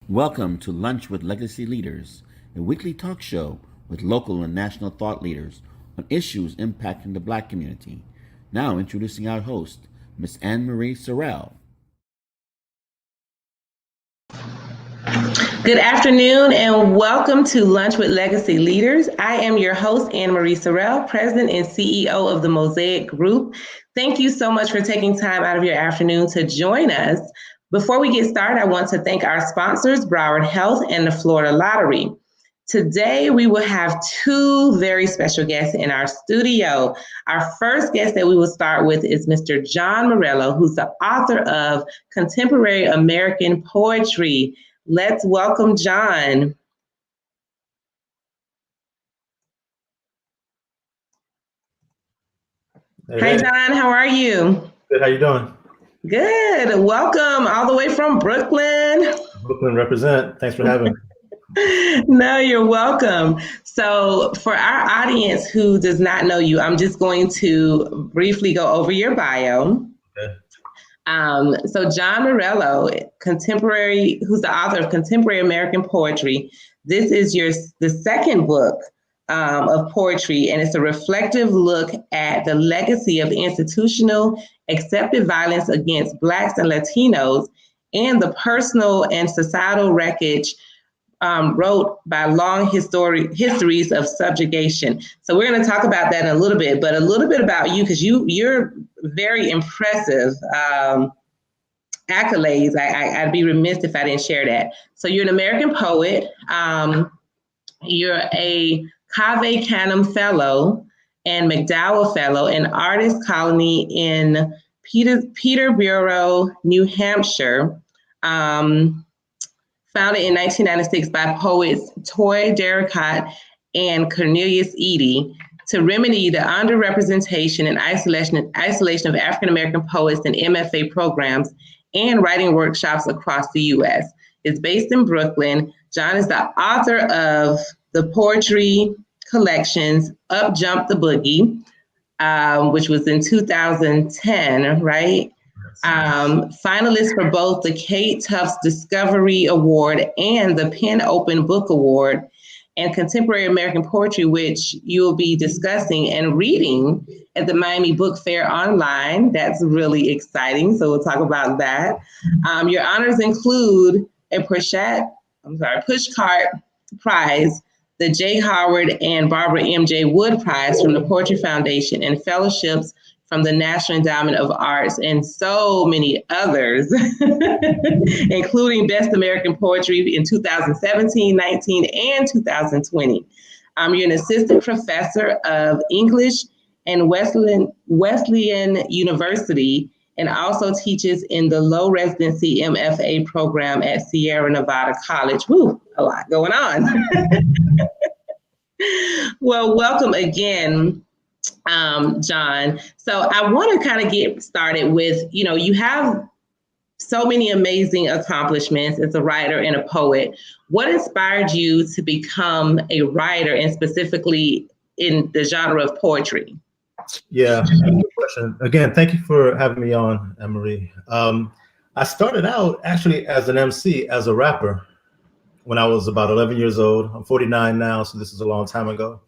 Welcome to Lunch with Legacy Leaders, a weekly talk show with local and national thought leaders on issues impacting the Black community. Now introducing our host, Miss Anne-Marie Sorrell. Good afternoon and welcome to Lunch with Legacy Leaders. I am your host, Anne-Marie Sorrell, President and CEO of the Mosaic Group. Thank you so much for taking time out of your afternoon to join us. Before we get started, I want to thank our sponsors, Broward Health and the Florida Lottery. Today, we will have two very special guests in our studio. Our first guest that we will start with is Mr. John Morello, who's the author of Contemporary American Poetry. Let's welcome John. Hi, John. How are you? Good. How you doing? Good. Welcome all the way from Brooklyn. Brooklyn represent. Thanks for having me. No, you're welcome. So for our audience who does not know you, I'm just going to briefly go over your bio. Okay. So John Morello, who's the author of Contemporary American Poetry. This is the second book of poetry, and it's a reflective look at the legacy of institutional accepted violence against Blacks and Latinos and the personal and societal wreckage wrote by long histories of subjugation. So we're going to talk about that in a little bit, but a little bit about you, because you're very impressive accolades. I'd be remiss if I didn't share that. So you're an American poet. You're a Cave Canem Fellow and McDowell Fellow, an artist colony in Peterborough, New Hampshire. Founded in 1996 by poets Toy Derricott and Cornelius Eady to remedy the underrepresentation and isolation of African American poets in MFA programs and writing workshops across the U.S. It's based in Brooklyn. John is the author of the poetry collections Up Jump the Boogie, which was in 2010, right? Finalist for both the Kate Tufts Discovery Award and the Pen Open Book Award, and Contemporary American Poetry, which you'll be discussing and reading at the Miami Book Fair online. That's really exciting. So we'll talk about that. Your honors include a Pushcart Prize, the J. Howard and Barbara M.J. Wood Prize from the Poetry Foundation, and fellowships from the National Endowment of Arts, and so many others, including Best American Poetry in 2017, 19, and 2020. You're an assistant professor of English and Wesleyan University, and also teaches in the low residency MFA program at Sierra Nevada College. Woo, a lot going on. Well, welcome again, John. So I want to kind of get started with, you have so many amazing accomplishments as a writer and a poet. What inspired you to become a writer, and specifically in the genre of poetry? Yeah, good question. Again, thank you for having me on, Anne-Marie. I started out actually as an MC, as a rapper, when I was about 11 years old. I'm 49 now, so this is a long time ago.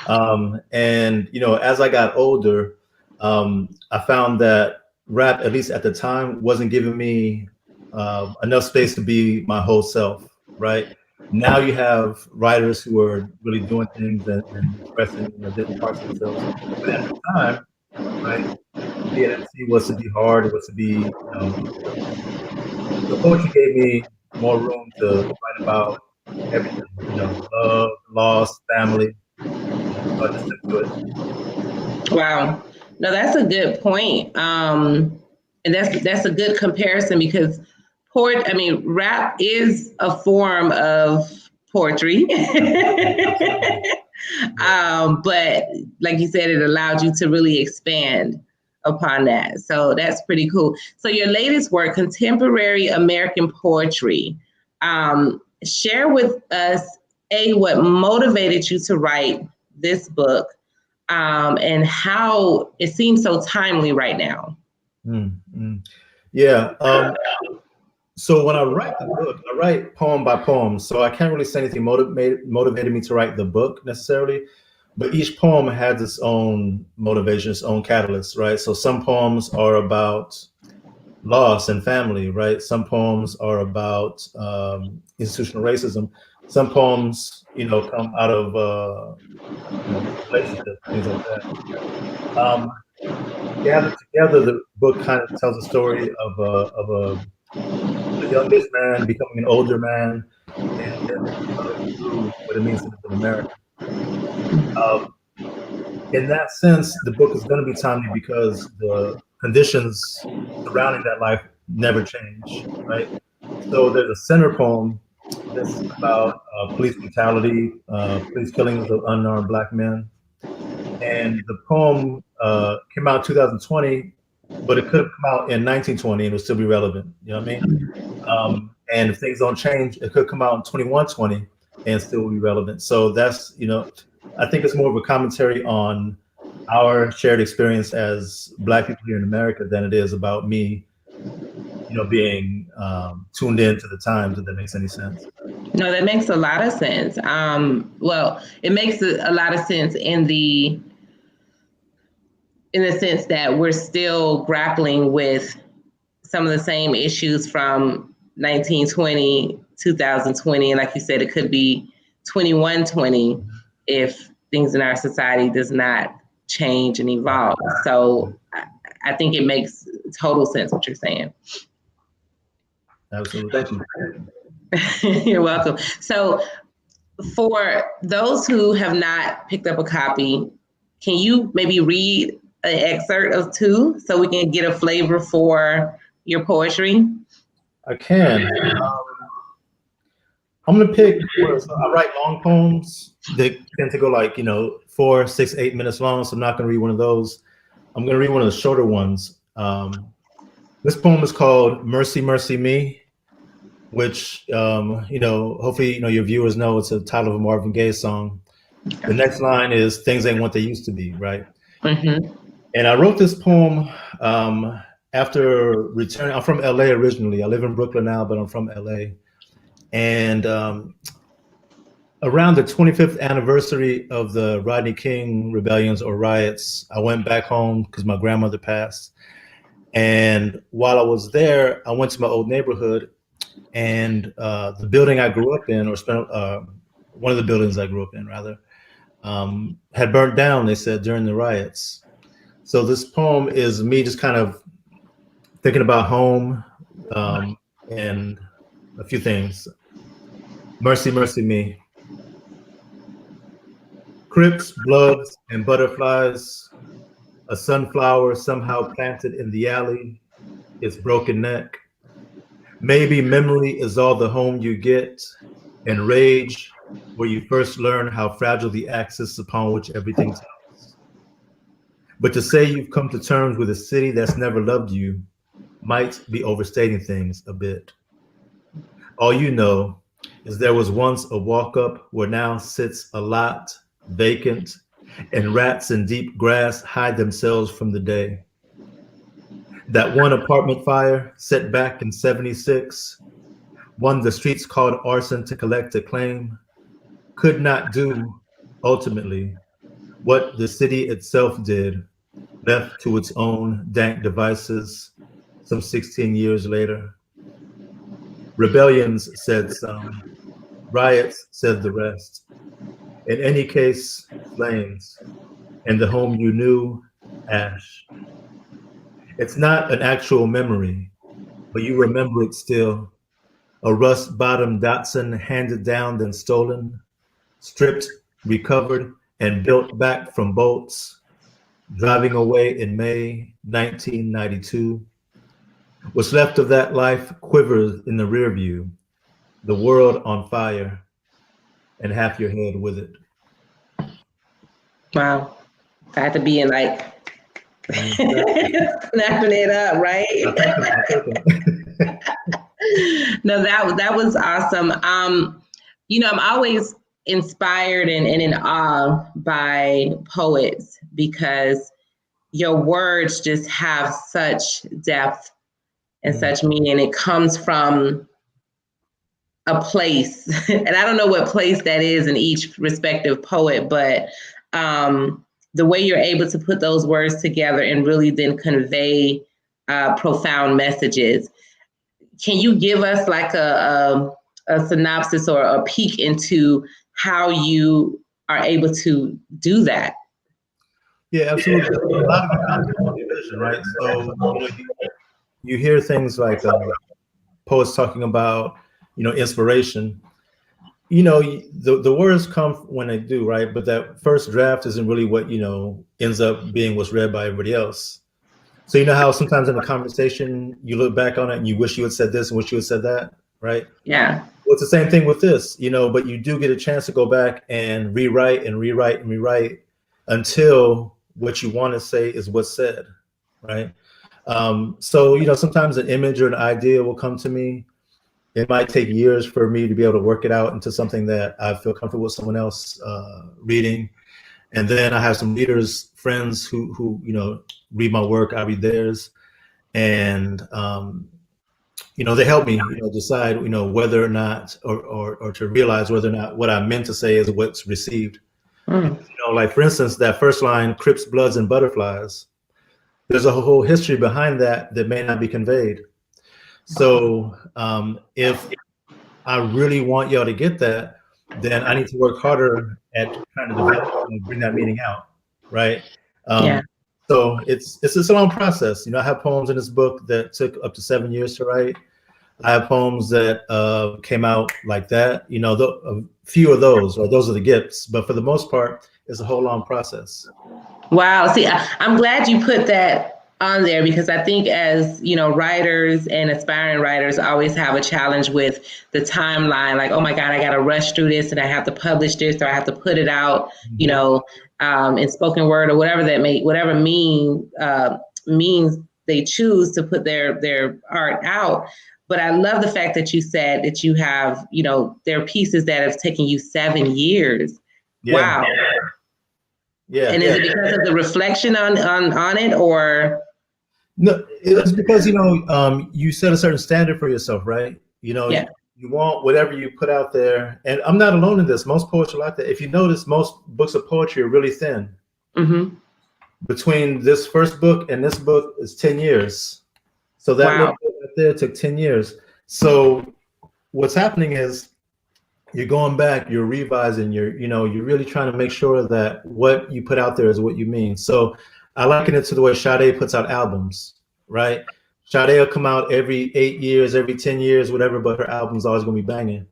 And as I got older, I found that rap, at least at the time, wasn't giving me enough space to be my whole self, right? Now you have writers who are really doing things and expressing different parts of themselves. But at the time, right, to be an MC was to be hard. It was to be, the poetry gave me more room to write about everything, love, loss, family. So I just took to it. Wow. No, that's a good point. And that's a good comparison, because rap is a form of poetry. But like you said, it allowed you to really expand upon that. So that's pretty cool. So your latest work, Contemporary American Poetry, share with us, what motivated you to write this book, and how it seems so timely right now. Yeah. So when I write the book, I write poem by poem. So I can't really say anything motivated me to write the book necessarily, but each poem has its own motivation, its own catalyst, right? So some poems are about loss and family, right? Some poems are about institutional racism. Some poems, come out of relationships, things like that. Gathered together, the book kind of tells a story of a youngish man becoming an older man and learning through what it means to live in America. In that sense, the book is going to be timely because the conditions surrounding that life never change, right? So there's a center poem that's about police brutality, police killings of unarmed Black men. And the poem came out in 2020, but it could have come out in 1920 and it would still be relevant. You know what I mean? And if things don't change, it could come out in 2120 and still be relevant. So that's, I think it's more of a commentary on our shared experience as Black people here in America than it is about me, being tuned in to the times, if that makes any sense. No, that makes a lot of sense. Well, it makes a lot of sense in the sense that we're still grappling with some of the same issues from 1920, 2020, and like you said, it could be 2120 if things in our society does not change and evolve. So I think it makes total sense what you're saying. Absolutely. Thank you. You're welcome. So for those who have not picked up a copy, can you maybe read an excerpt of two so we can get a flavor for your poetry? I can. I'm going to pick, I write long poems that tend to go like, 4, 6, 8 minutes long. So I'm not going to read one of those. I'm going to read one of the shorter ones. This poem is called Mercy, Mercy Me, which, hopefully, your viewers know it's a title of a Marvin Gaye song. The next line is things ain't what they used to be, right? Mm-hmm. And I wrote this poem after returning. I'm from LA originally. I live in Brooklyn now, but I'm from LA. And around the 25th anniversary of the Rodney King rebellions or riots, I went back home because my grandmother passed. And while I was there, I went to my old neighborhood, and the building I grew up in, or one of the buildings I grew up in, rather, had burnt down, they said, during the riots. So this poem is me just kind of thinking about home and a few things. Mercy, mercy me. Crips, bloods, and butterflies. A sunflower somehow planted in the alley, its broken neck. Maybe memory is all the home you get, and rage, where you first learn how fragile the axis upon which everything turns. But to say you've come to terms with a city that's never loved you might be overstating things a bit. All you know is there was once a walk-up where now sits a lot, vacant, and rats in deep grass hide themselves from the day. That one apartment fire set back in '76, one the streets called arson to collect a claim, could not do, ultimately, what the city itself did, left to its own dank devices some 16 years later. Rebellions, said some. Riots, said the rest. In any case, flames. And the home you knew, ash. It's not an actual memory, but you remember it still. A rust-bottomed Datsun handed down then stolen, stripped, recovered, and built back from bolts, driving away in May 1992. What's left of that life quivers in the rear view, the world on fire, and half your head with it. Wow. I had to be in like snapping it up, right? No, that was awesome. I'm always inspired and in awe by poets because your words just have such depth and such, meaning it comes from a place, and I don't know what place that is in each respective poet, but the way you're able to put those words together and really then convey profound messages. Can you give us like a synopsis or a peek into how you are able to do that? Yeah, absolutely. A lot of it comes from the vision, right? So you hear things like poets talking about, inspiration. The words come when they do, right? But that first draft isn't really what, ends up being what's read by everybody else. So you know how sometimes in a conversation, you look back on it and you wish you had said this and wish you had said that, right? Yeah. Well, it's the same thing with this, but you do get a chance to go back and rewrite and rewrite and rewrite until what you want to say is what's said, right? So sometimes an image or an idea will come to me. It might take years for me to be able to work it out into something that I feel comfortable with someone else reading. And then I have some readers, friends who read my work, I read theirs. And, they help me, decide, whether or not, or to realize whether or not what I meant to say is what's received. Like for instance, that first line, Crips, Bloods, and Butterflies, there's a whole history behind that may not be conveyed. So if I really want y'all to get that, then I need to work harder at trying to develop and bring that meaning out, right? So it's a long process. I have poems in this book that took up to 7 years to write. I have poems that came out like that. A few of those, or those are the gifts. But for the most part, it's a whole long process. Wow. See, I'm glad you put that on there, because I think as writers and aspiring writers always have a challenge with the timeline. Like, oh my God, I got to rush through this, and I have to publish this, or I have to put it out, in spoken word, or whatever means they choose to put their art out. But I love the fact that you said that you have, there are pieces that have taken you 7 years. Yeah. Wow. Yeah. And is it because of the reflection on it, or? No, it's because, you set a certain standard for yourself, right? You want whatever you put out there. And I'm not alone in this. Most poets are like that. If you notice, most books of poetry are really thin. Mm-hmm. Between this first book and this book is 10 years. So that little book right there took 10 years. So what's happening is you're going back, you're revising, you're really trying to make sure that what you put out there is what you mean. So I liken it to the way Sade puts out albums, right? Sade will come out every 8 years, every 10 years, whatever, but her album's always going to be banging.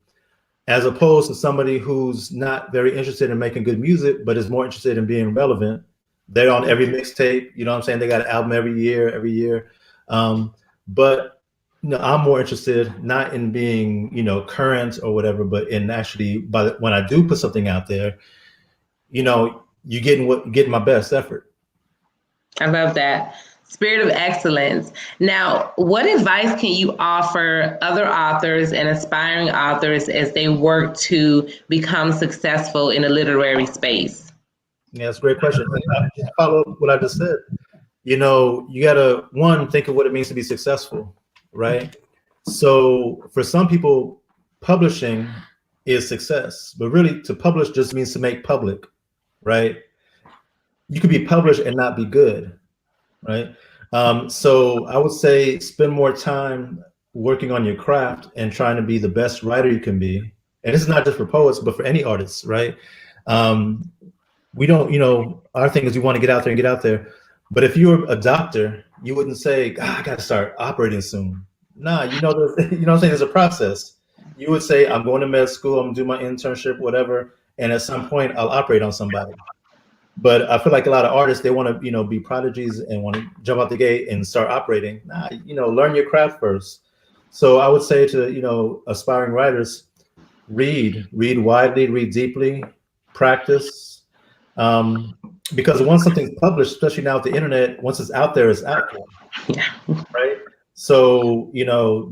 As opposed to somebody who's not very interested in making good music, but is more interested in being relevant. They're on every mixtape, you know what I'm saying? They got an album every year. But I'm more interested not in being, current or whatever, but in actually, when I do put something out there, you getting my best effort. I love that. Spirit of excellence. Now, what advice can you offer other authors and aspiring authors as they work to become successful in a literary space? Yeah, that's a great question. I follow up what I just said. You gotta, one, think of what it means to be successful, right? So for some people, publishing is success, but really to publish just means to make public, right? You could be published and not be good, right? So I would say spend more time working on your craft and trying to be the best writer you can be. And this is not just for poets, but for any artists, right? We don't, our thing is we want to get out there. But if you were a doctor, you wouldn't say, I got to start operating soon. Nah, you know what I'm saying? There's a process. You would say, I'm going to med school, I'm going to do my internship, whatever. And at some point I'll operate on somebody. But I feel like a lot of artists, they want to, be prodigies and want to jump out the gate and start operating. Nah, learn your craft first. So I would say to, aspiring writers, read widely, read deeply, practice. Because once something's published, especially now with the internet, once it's out there, it's out there. Yeah. Right. So,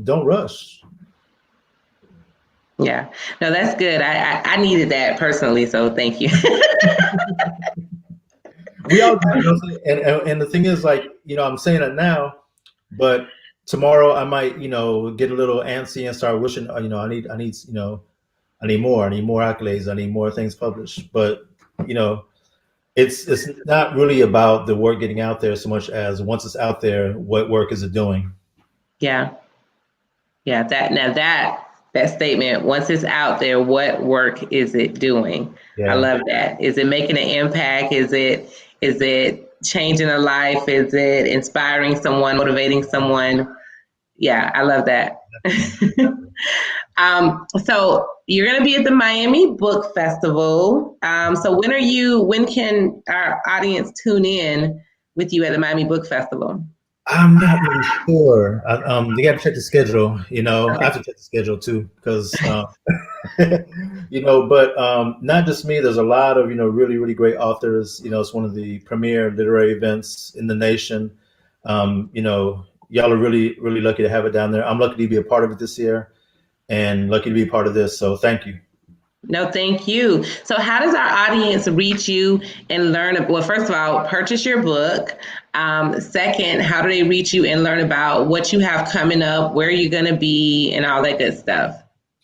don't rush. Yeah, no, that's good. I needed that personally, so thank you. We all do, and the thing is, like, I'm saying it now, but tomorrow I might, get a little antsy and start wishing, I need, I need more accolades. I need more things published. But, it's not really about the work getting out there so much as once it's out there, what work is it doing? Yeah. Yeah. That statement, once it's out there, what work is it doing? Yeah. I love that. Is it making an impact? Is it changing a life? Is it inspiring someone, motivating someone? Yeah, I love that. So you're going to be at the Miami Book Festival. So when can our audience tune in with you at the Miami Book Festival? I'm not really sure. You got to check the schedule. Okay. I have to check the schedule too, because but not just me. There's a lot of really really great authors. It's one of the premier literary events in the nation. Y'all are really really lucky to have it down there. I'm lucky to be a part of it this year, and lucky to be a part of this. So thank you. No, thank you. So how does our audience reach you and learn? Well, first of all, purchase your book. Second, how do they reach you and learn about what you have coming up, where you're going to be, and all that good stuff?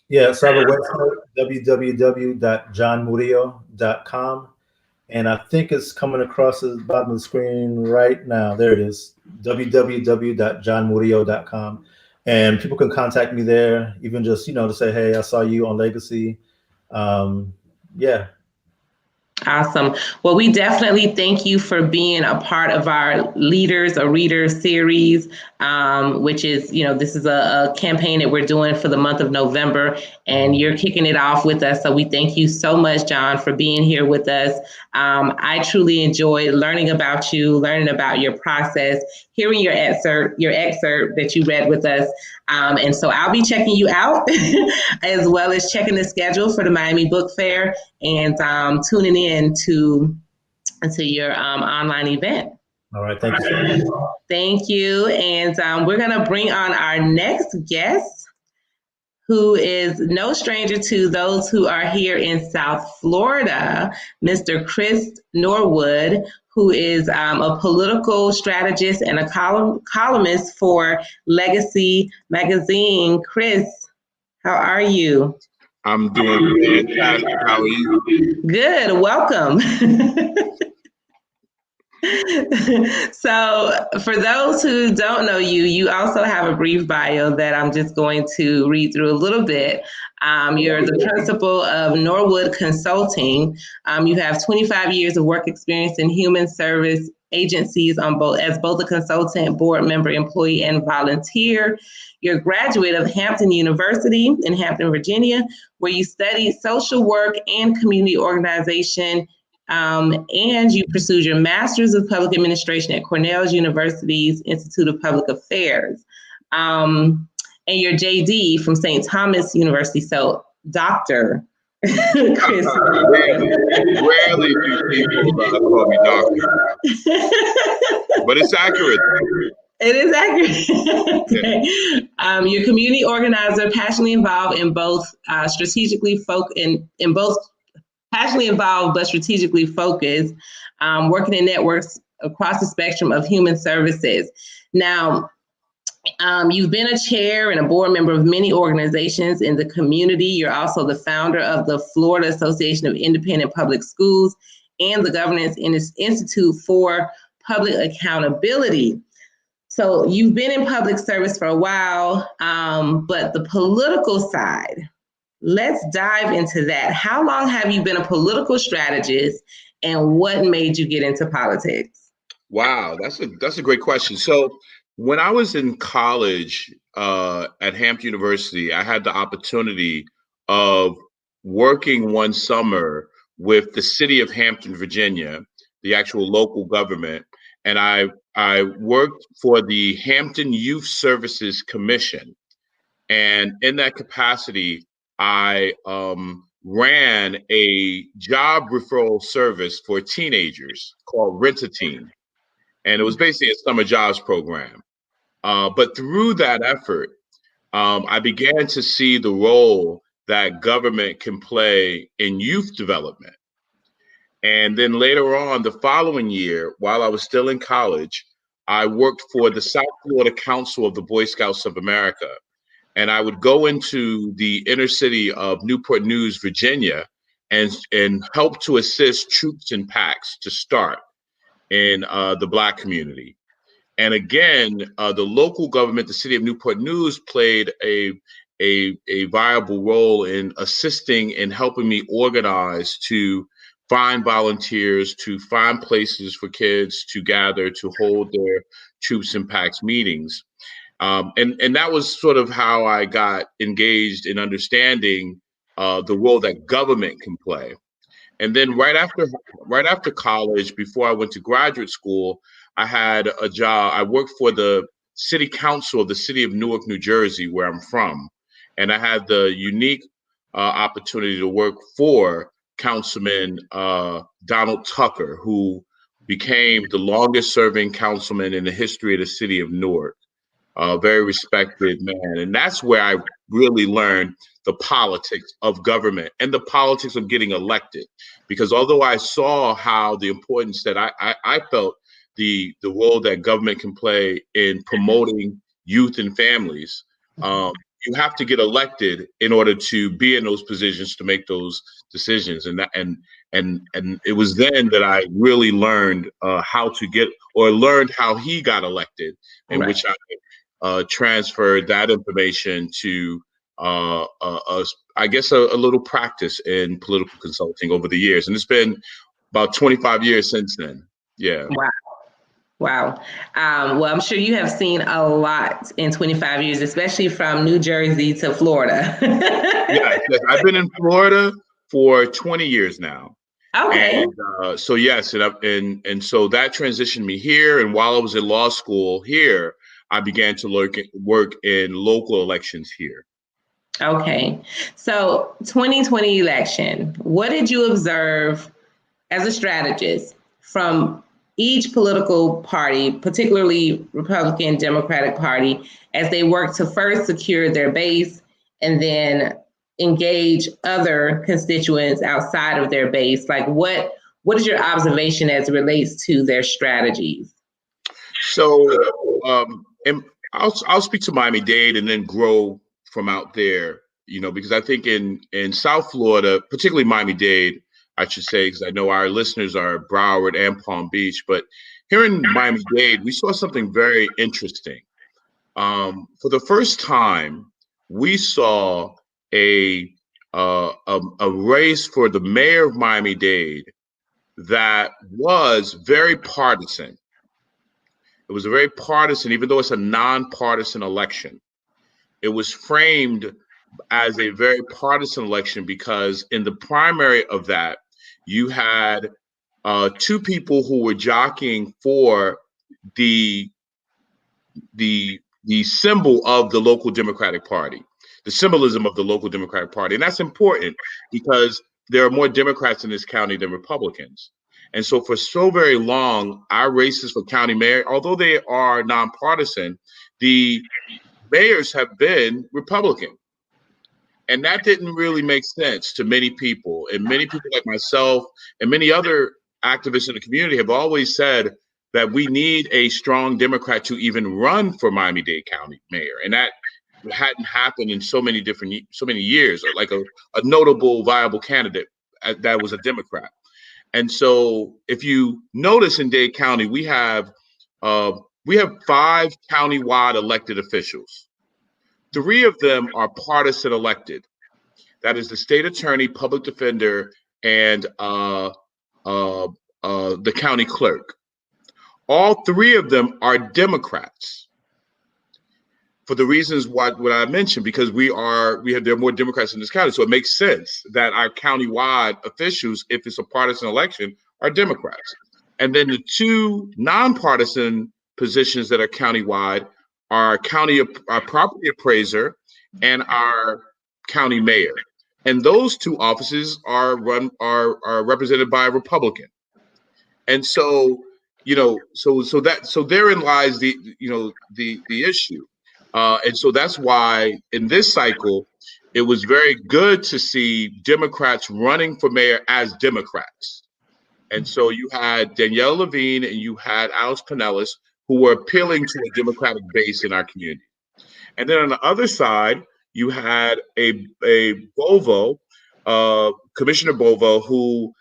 Yeah, so I have a website, www.johnmurillo.com. And I think it's coming across the bottom of the screen right now. There it is, www.johnmurillo.com. And people can contact me there, even just, to say, hey, I saw you on Legacy. Yeah. Awesome. Well, we definitely thank you for being a part of our Leaders or Readers series, which is, this is a campaign that we're doing for the month of November, and you're kicking it off with us. So we thank you so much, John, for being here with us. I truly enjoyed learning about you, learning about your process, hearing your excerpt that you read with us. And so I'll be checking you out as well as checking the schedule for the Miami Book Fair and tuning in to your online event. All right. Thank you so much. Thank you. And we're going to bring on our next guest, who is no stranger to those who are here in South Florida, Mr. Chris Norwood, who is a political strategist and a columnist for Legacy magazine. Chris, how are you? I'm doing fantastic. How are you? Good. Welcome. So for those who don't know you, you also have a brief bio that I'm just going to read through a little bit. You're the principal of Norwood Consulting. You have 25 years of work experience in human service agencies as both a consultant, board member, employee, and volunteer. You're a graduate of Hampton University in Hampton, Virginia, where you studied social work and community organization. And you pursued your Master's of Public Administration at Cornell University's Institute of Public Affairs, and your JD from St. Thomas University. So, Dr. Chris. Rarely do people call me doctor, but it's accurate. It is accurate. Okay. You're a community organizer, passionately involved in both passionately involved but strategically focused, working in networks across the spectrum of human services. Now, you've been a chair and a board member of many organizations in the community. You're also the founder of the Florida Association of Independent Public Schools and the Governance Institute for Public Accountability. So you've been in public service for a while, but the political side, let's dive into that. How long have you been a political strategist, and what made you get into politics? Wow, that's a great question. So when I was in college at Hampton University, I had the opportunity of working one summer with the city of Hampton, Virginia, the actual local government, and I worked for the Hampton Youth Services Commission, and in that capacity, I ran a job referral service for teenagers called Rent-A-Teen. And it was basically a summer jobs program. But through that effort, I began to see the role that government can play in youth development. And then later on, the following year, while I was still in college, I worked for the South Florida Council of the Boy Scouts of America. And I would go into the inner city of Newport News, Virginia, and help to assist troops and packs to start in the Black community. And again, the local government, the city of Newport News, played a viable role in assisting and helping me organize to find volunteers, to find places for kids to gather, to hold their troops and packs meetings. And that was sort of how I got engaged in understanding the role that government can play. And then right after college, before I went to graduate school, I had a job. I worked for the city council of the city of Newark, New Jersey, where I'm from. And I had the unique opportunity to work for Councilman Donald Tucker, who became the longest serving councilman in the history of the city of Newark. A very respected man. And that's where I really learned the politics of government and the politics of getting elected. Because although I saw how the importance that I felt the role that government can play in promoting youth and families, you have to get elected in order to be in those positions to make those decisions. And it was then that I really learned how to get, or learned how he got elected, in which I transferred that information to, I guess, a little practice in political consulting over the years. And it's been about 25 years since then. Yeah. Wow. Well, I'm sure you have seen a lot in 25 years, especially from New Jersey to Florida. Yes, I've been in Florida for 20 years now. Okay. And so yes, and so that transitioned me here. And while I was in law school here, I began to work in local elections here. Okay. So 2020 election, what did you observe as a strategist from each political party, particularly Republican, Democratic Party, as they work to first secure their base and then engage other constituents outside of their base? Like what is your observation as it relates to their strategies? So and I'll speak to Miami-Dade and then grow from out there, because I think in South Florida, particularly Miami-Dade, I should say, because I know our listeners are Broward and Palm Beach, but here in Miami-Dade, we saw something very interesting. For the first time, we saw a race for the mayor of Miami-Dade that was very partisan. It was a very partisan, even though it's a nonpartisan election. It was framed as a very partisan election because in the primary of that, you had two people who were jockeying for the symbol of the local Democratic Party, the symbolism of the local Democratic Party. And that's important because there are more Democrats in this county than Republicans. And so for so very long, our races for county mayor, although they are nonpartisan, the mayors have been Republican. And that didn't really make sense to many people. And many people like myself and many other activists in the community have always said that we need a strong Democrat to even run for Miami-Dade County mayor. And that hadn't happened in so many years, like a notable viable candidate that was a Democrat. And so if you notice in Dade County, we have 5 countywide elected officials. 3 of them are partisan elected. That is the state attorney, public defender, and the county clerk. All 3 of them are Democrats. For the reasons what I mentioned, because there are more Democrats in this county, so it makes sense that our countywide officials, if it's a partisan election, are Democrats. And then the 2 nonpartisan positions that are countywide are our property appraiser and our county mayor, and those 2 offices are represented by a Republican. And so therein lies the issue. And so that's why in this cycle, it was very good to see Democrats running for mayor as Democrats. And so you had Danielle Levine and you had Alice Pinellas, who were appealing to a Democratic base in our community. And then on the other side, you had a Bovo, Commissioner Bovo, who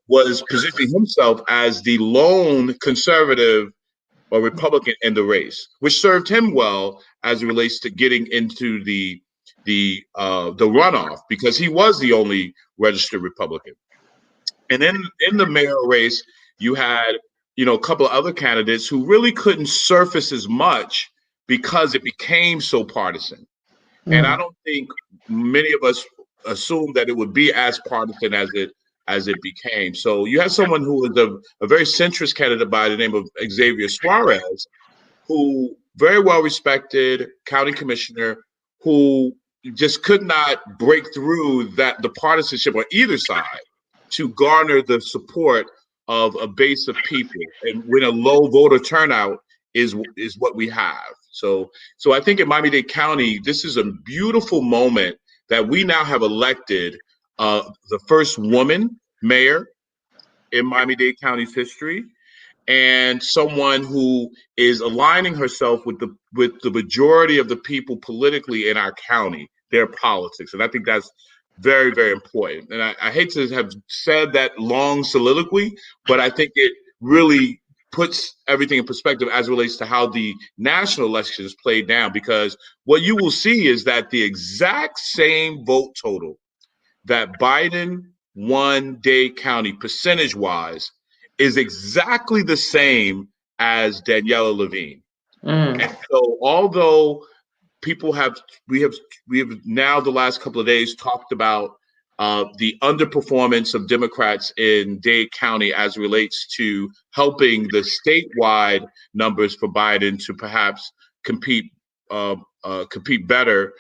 was positioning himself as the lone conservative or Republican in the race, which served him well as it relates to getting into the runoff, because he was the only registered Republican. And then in the mayoral race, you had, a couple of other candidates who really couldn't surface as much because it became so partisan. And I don't think many of us assumed that it would be as partisan as it became. So you have someone who was a very centrist candidate by the name of Xavier Suarez, who very well respected county commissioner, who just could not break through the partisanship on either side to garner the support of a base of people. And when a low voter turnout is what we have. So I think in Miami-Dade County, this is a beautiful moment that we now have elected the first woman mayor in Miami-Dade County's history, and someone who is aligning herself with the majority of the people politically in our county, their politics. And I think that's very, very important. And I hate to have said that long soliloquy, but I think it really puts everything in perspective as it relates to how the national elections played down, because what you will see is that the exact same vote total that Biden won Dade County percentage-wise is exactly the same as Daniela Levine. And so although we have now the last couple of days talked about the underperformance of Democrats in Dade County as it relates to helping the statewide numbers for Biden to perhaps compete better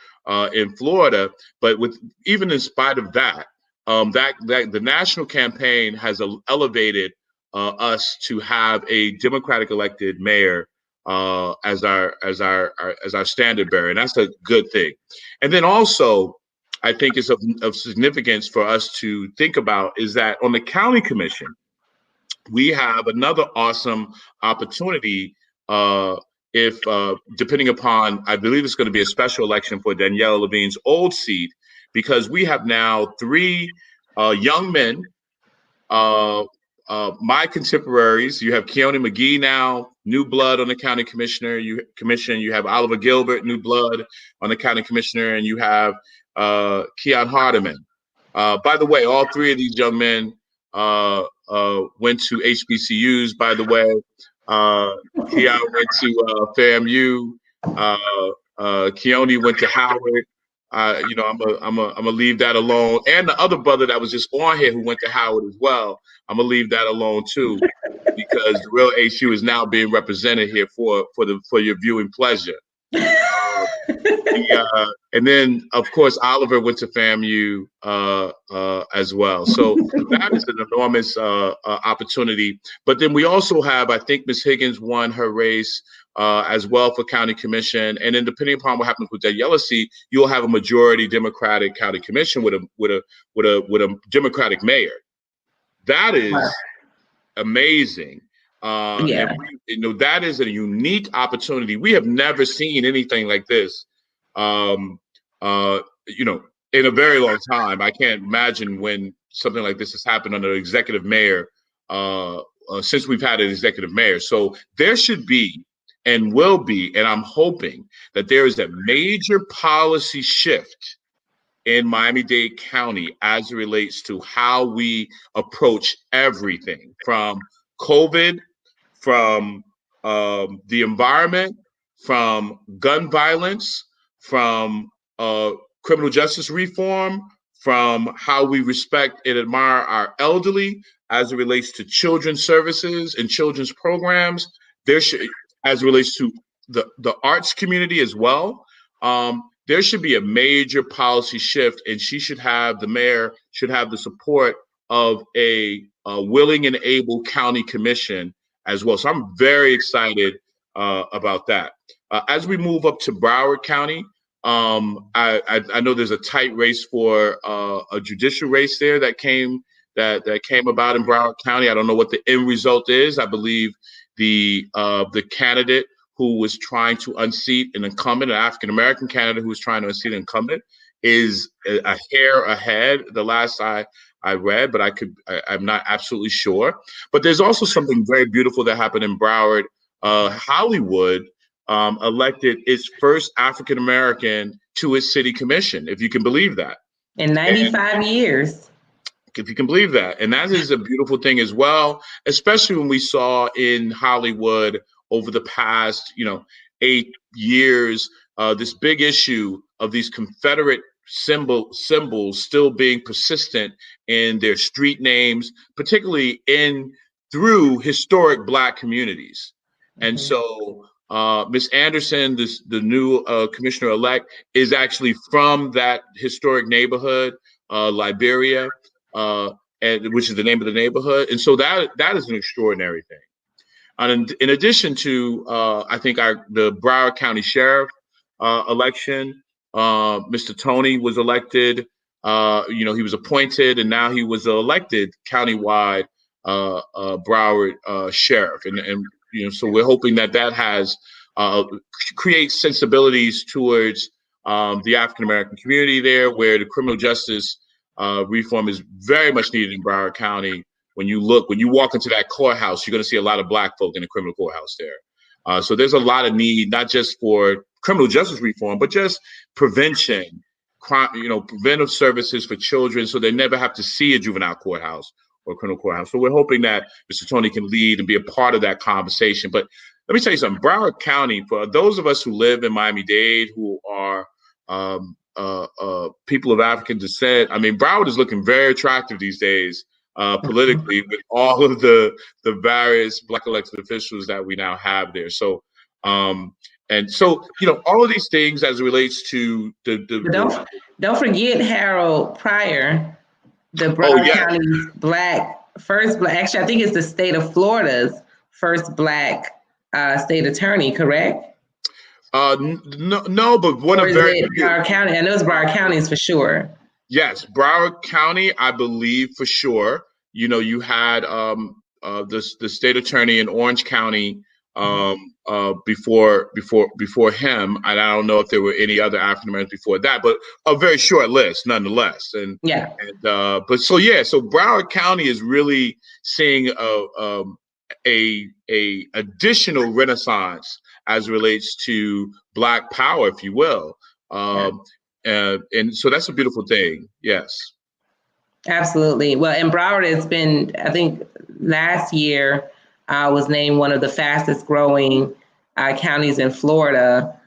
in Florida. But even in spite of that, the national campaign has elevated us to have a Democratic elected mayor as our standard bearer, and that's a good thing. And then also, I think it's of significance for us to think about is that on the county commission, we have another awesome opportunity. If depending upon, I believe it's going to be a special election for Danielle Levine's old seat, because we have now three young men, my contemporaries. You have Keone McGee now, new blood on the county commission. You have Oliver Gilbert, new blood on the county commissioner, and you have Keon Hardiman. By the way, all three of these young men went to HBCUs. By the way, Keon went to FAMU. Keone went to Howard. I'm gonna leave that alone. And the other brother that was just on here who went to Howard as well, I'm gonna leave that alone too, because the real HU is now being represented here for your viewing pleasure. And then of course Oliver went to FAMU as well. So that is an enormous opportunity. But then we also have, I think Ms. Higgins won her race as well for county commission. And then depending upon what happens with that yellow seat, you'll have a majority Democratic county commission with a Democratic mayor. That is amazing. And that is a unique opportunity. We have never seen anything like this, in a very long time. I can't imagine when something like this has happened under an executive mayor since we've had an executive mayor. So there should be and will be, and I'm hoping that there is a major policy shift in Miami-Dade County as it relates to how we approach everything from COVID, from the environment, from gun violence, from criminal justice reform, from how we respect and admire our elderly as it relates to children's services and children's programs. As it relates to the arts community as well. There should be a major policy shift, and the mayor should have the support of a willing and able county commission as well. So I'm very excited about that. As we move up to Broward County, I know there's a tight race for a judicial race there that came about in Broward County. I don't know what the end result is. I believe the candidate who was trying to unseat an incumbent, an African American candidate who was trying to unseat an incumbent, is a hair ahead. The last I read, but I'm not absolutely sure. But there's also something very beautiful that happened in Broward. Hollywood elected its first African American to its city commission, if you can believe that. In 95 years. If you can believe that. And that is a beautiful thing as well, especially when we saw in Hollywood over the past, 8 years, this big issue of these Confederate symbols still being persistent in their street names, particularly through historic Black communities. And so Ms. Anderson, the new commissioner-elect, is actually from that historic neighborhood, Liberia, which is the name of the neighborhood. And so that is an extraordinary thing. And in addition to, I think the Broward County Sheriff election, Mr. Tony was elected. He was appointed, and now he was elected countywide Broward Sheriff. And so we're hoping that has creates sensibilities towards the African American community there, where the criminal justice reform is very much needed in Broward County. When you walk into that courthouse, you're going to see a lot of Black folk in the criminal courthouse there. So there's a lot of need, not just for criminal justice reform, but just prevention, crime, preventive services for children, so they never have to see a juvenile courthouse or criminal courthouse. So we're hoping that Mr. Tony can lead and be a part of that conversation. But let me tell you something, Broward County, for those of us who live in Miami-Dade, who are people of African descent, I mean, Broward is looking very attractive these days politically with all of the various Black elected officials that we now have there. So, and so, all of these things as it relates to don't forget Harold Pryor, the Broward County first black, actually, I think it's the state of Florida's first Black state attorney, correct? No, but one of Broward County. I know it's Broward County's for sure. Yes, Broward County, I believe for sure. You had the state attorney in Orange County before him, and I don't know if there were any other African Americans before that, but a very short list nonetheless. So Broward County is really seeing a additional renaissance as it relates to Black power, if you will. And so that's a beautiful thing. Yes. Absolutely. Well, and Broward has been, I think last year was named one of the fastest growing counties in Florida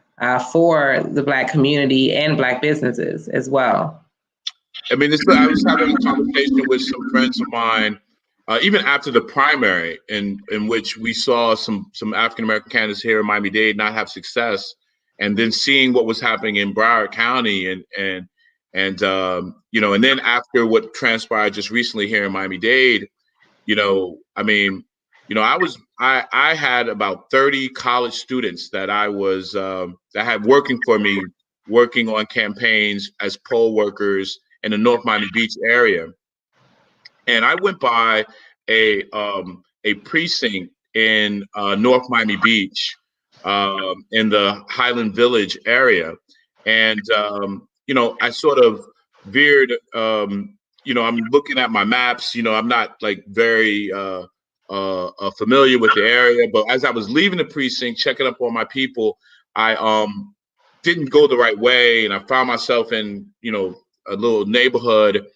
for the Black community and Black businesses as well. I mean, I was having a conversation with some friends of mine, even after the primary, in which we saw some African American candidates here in Miami-Dade not have success, and then seeing what was happening in Broward County, and then after what transpired just recently here in Miami-Dade, I had about 30 college students that I was that had working for me, working on campaigns as poll workers in the North Miami Beach area. And I went by a precinct in North Miami Beach, in the Highland Village area, and I sort of veered. I'm looking at my maps. I'm not like very familiar with the area, but as I was leaving the precinct, checking up on my people, I didn't go the right way, and I found myself in a little neighborhood,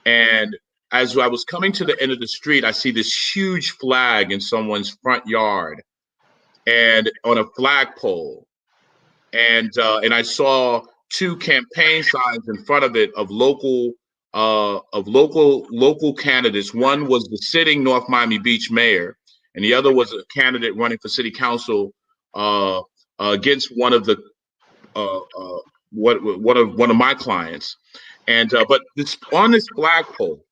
and as I was coming to the end of the street, I see this huge flag in someone's front yard, and on a flagpole, and I saw two campaign signs in front of it of local candidates. One was the sitting North Miami Beach mayor, and the other was a candidate running for city council against one of my clients. And but on this flagpole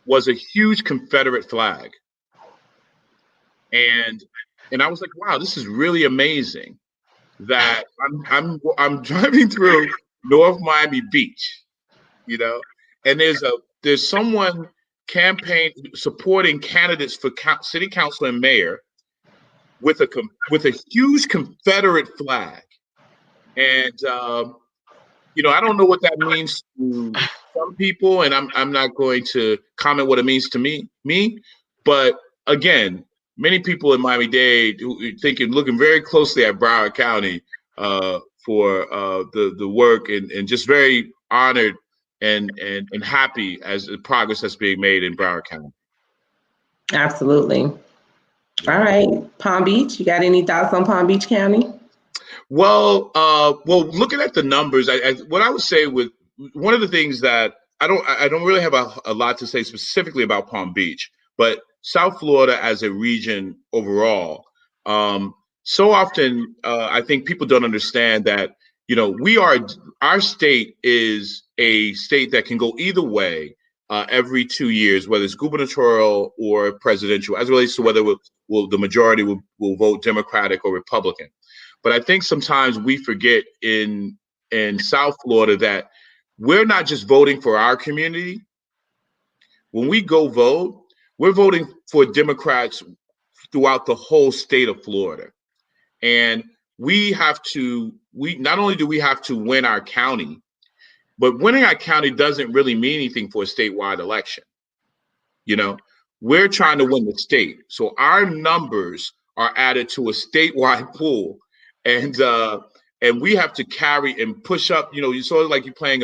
was a huge Confederate flag, and I was like, wow, this is really amazing. That I'm driving through North Miami Beach, and there's someone supporting candidates for city council and mayor, with a huge Confederate flag, and I don't know what that means to some people, and I'm not going to comment what it means to me, but again, many people in Miami-Dade looking very closely at Broward County for the work, and just very honored and happy as the progress that's being made in Broward County. Absolutely. All right, Palm Beach. You got any thoughts on Palm Beach County? Well, looking at the numbers, what I would say with one of the things that I don't really have a lot to say specifically about Palm Beach, but South Florida as a region overall. So often, I think people don't understand that, our state is a state that can go either way every 2 years, whether it's gubernatorial or presidential, as it relates to whether the majority will vote Democratic or Republican. But I think sometimes we forget in South Florida that we're not just voting for our community. When we go vote, we're voting for Democrats throughout the whole state of Florida. And not only do we have to win our county, but winning our county doesn't really mean anything for a statewide election. We're trying to win the state. So our numbers are added to a statewide pool. And we have to carry and push up, it's sort of like you're playing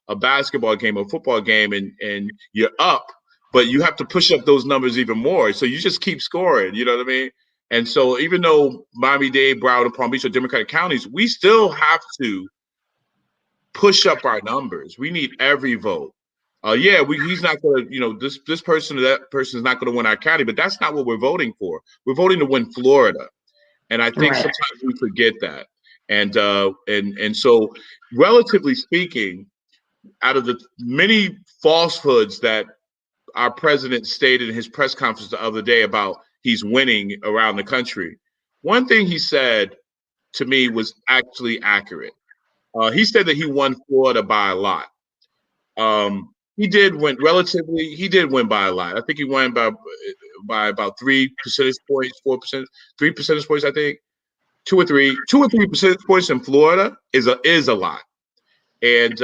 a basketball game or football game and you're up, but you have to push up those numbers even more. So you just keep scoring, you know what I mean? And so even though Miami-Dade, Broward, and Palm Beach are Democratic counties, we still have to push up our numbers. We need every vote. He's not going to, this person or that person is not going to win our county, but that's not what we're voting for. We're voting to win Florida. And I think sometimes we forget that. And so, relatively speaking, out of the many falsehoods that our president stated in his press conference the other day about he's winning around the country, one thing he said to me was actually accurate. He said that he won Florida by a lot. He did win by a lot. I think he won by about 3 percentage points, 4%, 3 percentage points, I think. 2 or 3 percentage points in Florida is a lot. And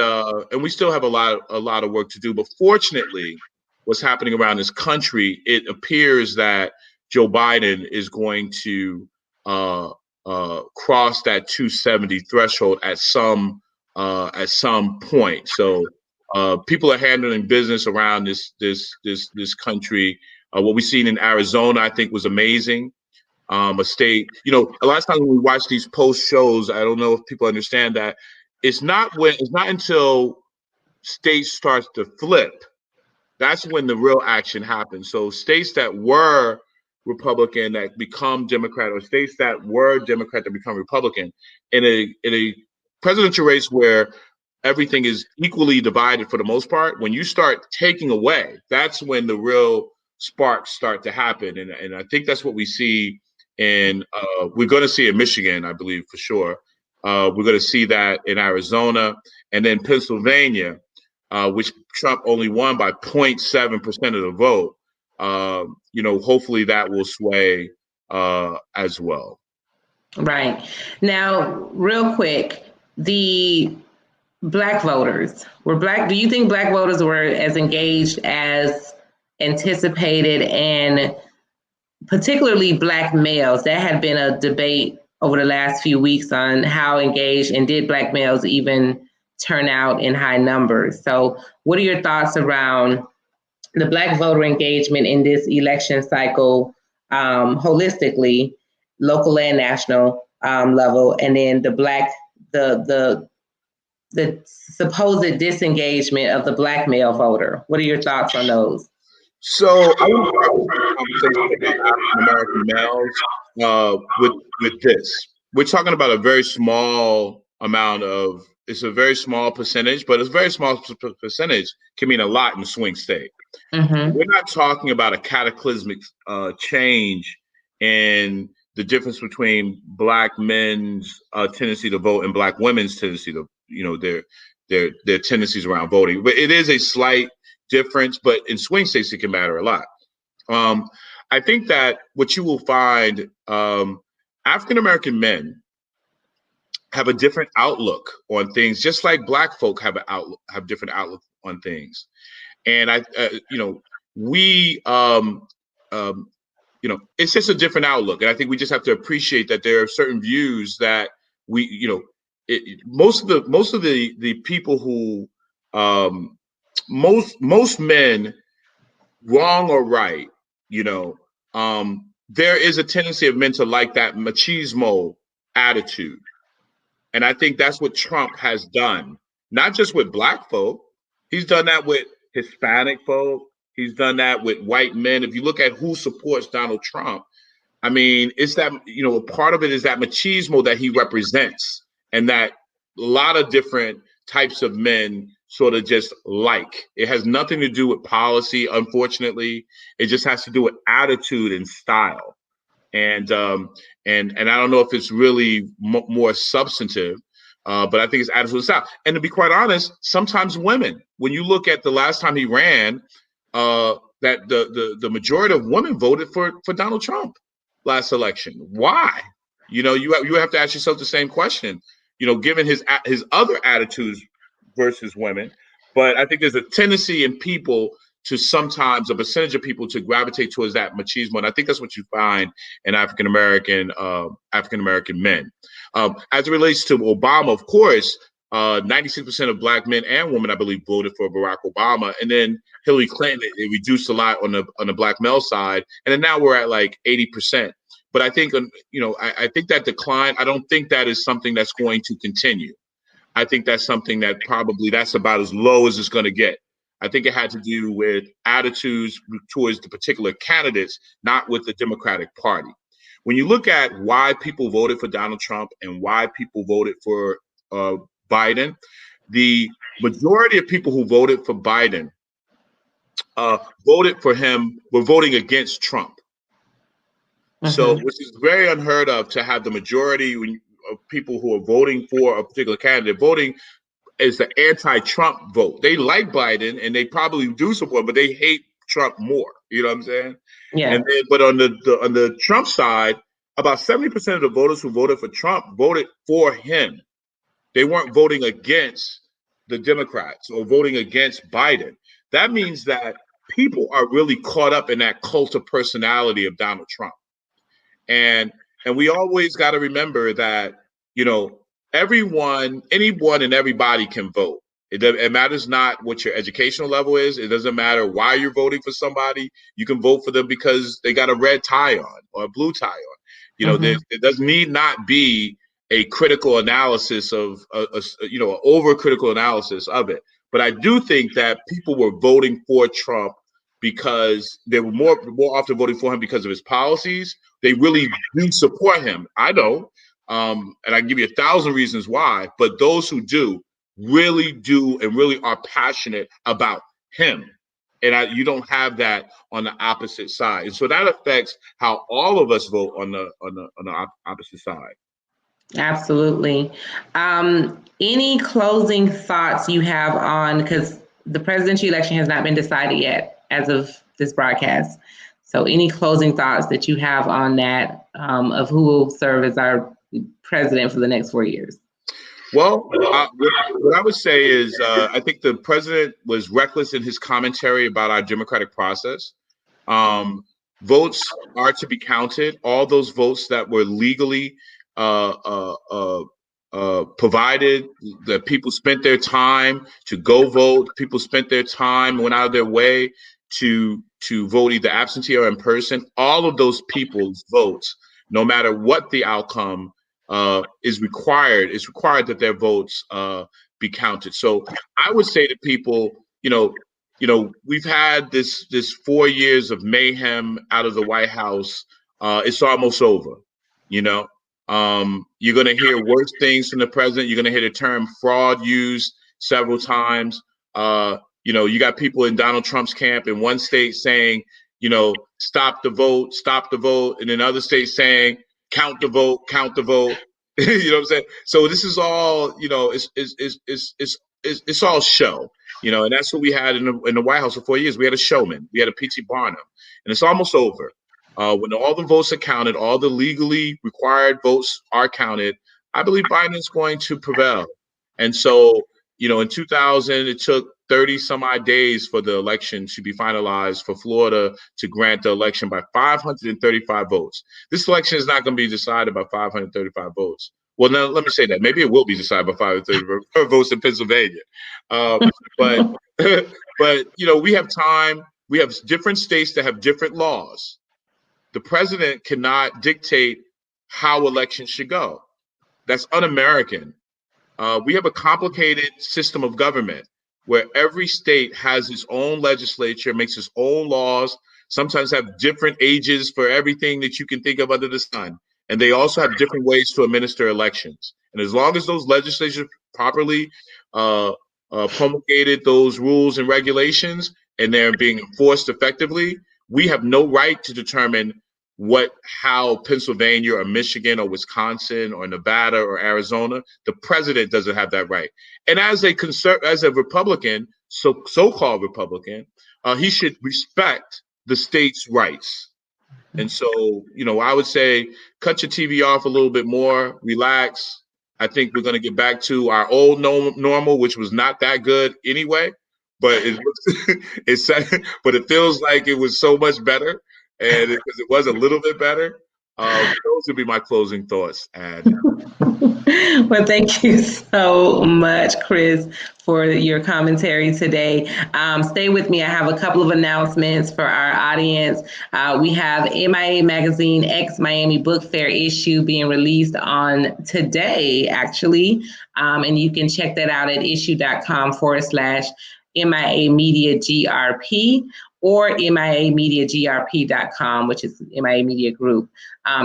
we still have a lot of work to do. But fortunately, what's happening around this country, it appears that Joe Biden is going to cross that 270 threshold at some point. So people are handling business around this country. What we've seen in Arizona, I think, was amazing. A state, a lot of times when we watch these post shows, I don't know if people understand that it's not until states starts to flip, that's when the real action happens. So states that were Republican that become Democrat, or states that were Democrat that become Republican, in a presidential race where everything is equally divided for the most part, when you start taking away, that's when the real sparks start to happen. And I think that's what we see we're going to see in Michigan, I believe, for sure. We're going to see that in Arizona, and then Pennsylvania, which Trump only won by 0.7% of the vote. Hopefully that will sway as well. Right. Now, real quick, the Black voters do you think Black voters were as engaged as anticipated, and particularly Black males? That had been a debate over the last few weeks on how engaged, and did Black males even turn out in high numbers? So what are your thoughts around the Black voter engagement in this election cycle, holistically, local and national level, and then the supposed disengagement of the Black male voter? What are your thoughts on those? So I want to start this conversation about African American males with this. We're talking about a very small amount of, it's a very small percentage, but a very small percentage can mean a lot in a swing state. Mm-hmm. We're not talking about a cataclysmic change in the difference between Black men's tendency to vote and Black women's tendency to, their tendencies around voting. But it is a slight difference, but in swing states, it can matter a lot. I think that what you will find, African American men have a different outlook on things, just like Black folk have different outlook on things. And we, it's just a different outlook. And I think we just have to appreciate that there are certain views that most of the people who, most men, wrong or right, there is a tendency of men to like that machismo attitude. And I think that's what Trump has done, not just with Black folk. He's done that with Hispanic folk. He's done that with white men. If you look at who supports Donald Trump, I mean, it's that, a part of it is that machismo that he represents, and that a lot of different types of men sort of just like. It has nothing to do with policy, unfortunately. It just has to do with attitude and style. And I don't know if it's really more substantive, but I think it's attitude and style. And to be quite honest, sometimes women, when you look at the last time he ran, that the majority of women voted for Donald Trump last election. Why? You have to ask yourself the same question, given his other attitudes versus women. But I think there's a tendency in people to sometimes, a percentage of people, to gravitate towards that machismo. And I think that's what you find in African American men. As it relates to Obama, of course, 96% of Black men and women, I believe, voted for Barack Obama. And then Hillary Clinton, it reduced a lot on the Black male side. And then now we're at like 80%. But I think, I think that decline, I don't think that is something that's going to continue. I think that's something that probably that's about as low as it's going to get. I think it had to do with attitudes towards the particular candidates, not with the Democratic Party. When you look at why people voted for Donald Trump and why people voted for Biden, the majority of people who voted for Biden voted for him, were voting against Trump. Mm-hmm. So, which is very unheard of, to have the majority of people who are voting for a particular candidate voting is the anti-Trump vote. They like Biden and they probably do support, but they hate Trump more. You know what I'm saying? Yeah. And then, but on the Trump side, about 70% of the voters who voted for Trump voted for him. They weren't voting against the Democrats or voting against Biden. That means that people are really caught up in that cult of personality of Donald Trump. And we always got to remember that, anyone and everybody can vote. It matters not what your educational level is. It doesn't matter why you're voting for somebody. You can vote for them because they got a red tie on or a blue tie on. It does need not be a critical analysis of, an overcritical analysis of it. But I do think that people were voting for Trump because they were more often voting for him because of his policies. They really do support him. I don't. And I can give you 1,000 reasons why, but those who do really do and really are passionate about him. And you don't have that on the opposite side. And so that affects how all of us vote on the opposite side. Absolutely. Any closing thoughts you have on, because the presidential election has not been decided yet as of this broadcast. So any closing thoughts that you have on that, of who will serve as our president for the next 4 years? Well, what I would say is I think the president was reckless in his commentary about our democratic process. Votes are to be counted. All those votes that were legally provided, that people spent their time to go vote. People spent their time, went out of their way to vote either absentee or in person. All of those people's votes, no matter what the outcome is required. It's required that their votes be counted. So I would say to people, we've had this 4 years of mayhem out of the White House. It's almost over. You're going to hear worse things from the president. You're going to hear the term fraud used several times. You got people in Donald Trump's camp in one state saying, stop the vote, and in other states saying, count the vote. You know what I'm saying? So this is all, it's all show, and that's what we had in the White House for 4 years. We had a showman. We had a P.T. Barnum, and it's almost over. when all the votes are counted, all the legally required votes are counted, I believe Biden is going to prevail. And so, in 2000, it took 30 some odd days for the election to be finalized for Florida to grant the election by 535 votes. This election is not going to be decided by 535 votes. Well, now let me say that. Maybe it will be decided by 535 votes in Pennsylvania. But we have time. We have different states that have different laws. The president cannot dictate how elections should go. That's un-American. We have a complicated system of government where every state has its own legislature, makes its own laws, sometimes have different ages for everything that you can think of under the sun. And they also have different ways to administer elections. And as long as those legislatures properly promulgated those rules and regulations and they're being enforced effectively, we have no right to determine how Pennsylvania or Michigan or Wisconsin or Nevada or Arizona, the president doesn't have that right. And as a Republican, so-called Republican, he should respect the state's rights. And so, I would say cut your TV off a little bit more, relax. I think we're going to get back to our old normal, which was not that good anyway, but but it feels like it was so much better. And because it was a little bit better, those would be my closing thoughts. And well, thank you so much, Chris, for your commentary today. Stay with me. I have a couple of announcements for our audience. We have MIA Magazine X Miami Book Fair issue being released on today, actually. And you can check that out at issue.com/MIA Media GRP. Or MIAmediagrp.com, which is MIA Media Group.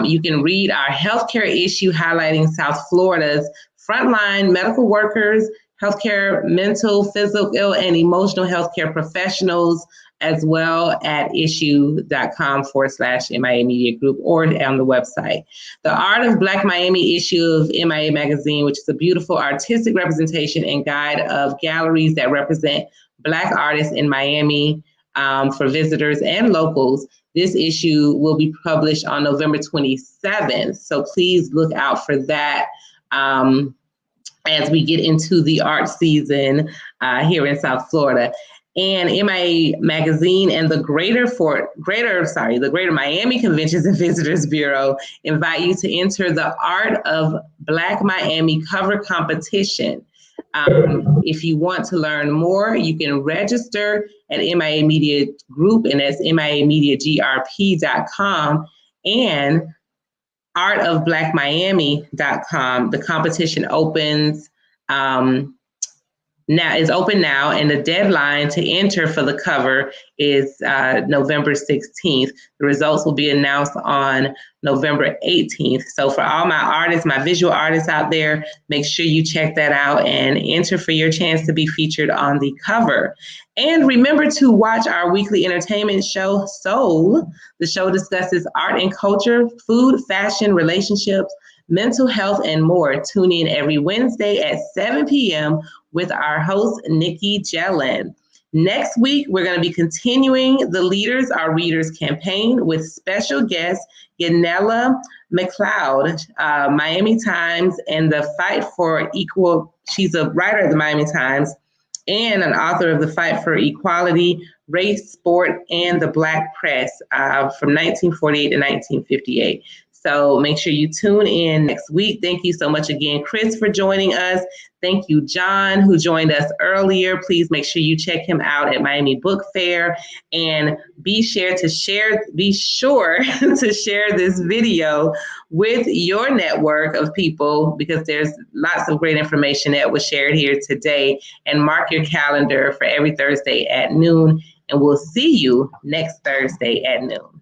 You can read our healthcare issue highlighting South Florida's frontline medical workers, healthcare, mental, physical, and emotional healthcare professionals, as well at issue.com/MIA Media Group or on the website. The Art of Black Miami issue of MIA Magazine, which is a beautiful artistic representation and guide of galleries that represent Black artists in Miami, for visitors and locals. This issue will be published on November 27th. So please look out for that as we get into the art season here in South Florida. And MIA Magazine and the Greater Miami Conventions and Visitors Bureau invite you to enter the Art of Black Miami cover competition. If you want to learn more, you can register at MIA Media Group, and that's MIAmediagrp.com and artofblackmiami.com. The competition opens is open now, and the deadline to enter for the cover is November 16th. The results will be announced on November 18th. So for all my artists, my visual artists out there, make sure you check that out and enter for your chance to be featured on the cover. And remember to watch our weekly entertainment show, Soul. The show discusses art and culture, food, fashion, relationships, mental health, and more. Tune in every Wednesday at 7 p.m. with our host, Nikki Jellin. Next week, we're going to be continuing the Leaders Are Readers campaign with special guest Yanela McLeod, Miami Times, and the Fight for Equal. She's a writer at the Miami Times and an author of The Fight for Equality, Race, Sport, and the Black Press from 1948 to 1958. So make sure you tune in next week. Thank you so much again, Chris, for joining us. Thank you, John, who joined us earlier. Please make sure you check him out at Miami Book Fair, and be sure to share this video with your network of people, because there's lots of great information that was shared here today. And mark your calendar for every Thursday at noon, and we'll see you next Thursday at noon.